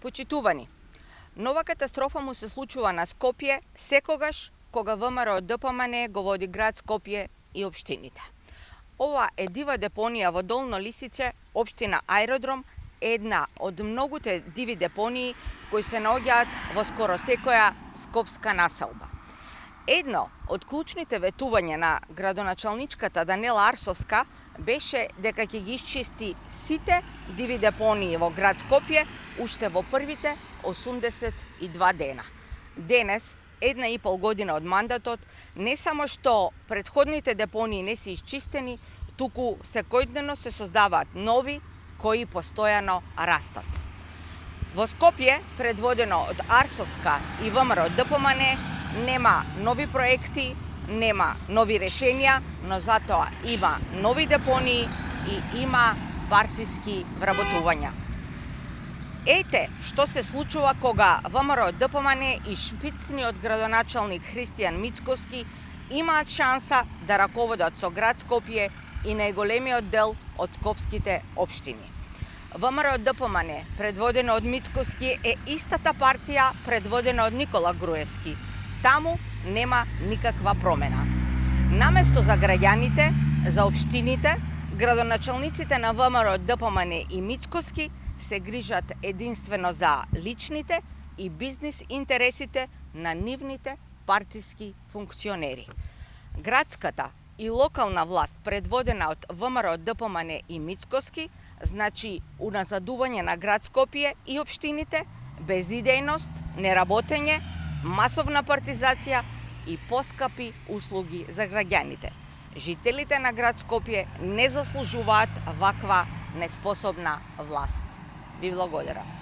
Почитувани, нова катастрофа му се случува на Скопје секогаш кога ВМРО ДПМН го води град Скопје и општините. Ова е дива депонија во Долно Лисиче, општина Аеродром, една од многуте диви депонии кои се наоѓаат во скоро секоја скопска населба. Едно од клучните ветувања на градоначалничката Данела Арсовска беше дека ќе ги исчисти сите диви депонии во град Скопје уште во првите 82 дена. Денес, 1,5 година од мандатот, не само што претходните депонии не се исчистени, туку секојдневно се создаваат нови кои постојано растат. Во Скопје, предводено од Арсовска и ВМРО ДПМН, нема нови проекти, нема нови решенија, но затоа има нови депонии и има партиски вработувања. Ете што се случува кога ВМРО ДПМН и шпицниот градоначалник Христијан Мицковски имаат шанса да раководат со град Скопје и најголемиот дел од скопските општини. ВМРО ДПМН, предводено од Мицковски, е истата партија предводена од Никола Груевски. Таму нема никаква промена. Наместо за граѓаните, за општините, градоначалниците на ВМРО ДПМН и Мицковски се грижат единствено за личните и бизнис интересите на нивните партиски функционери. Градската и локална власт, предводена од ВМРО ДПМН и Мицковски, значи уназадување на град Скопје и општините, безидејност, неработење, масовна партизација и поскапи услуги за граѓаните. Жителите на град Скопје не заслужуваат ваква неспособна власт. Ви благодарам.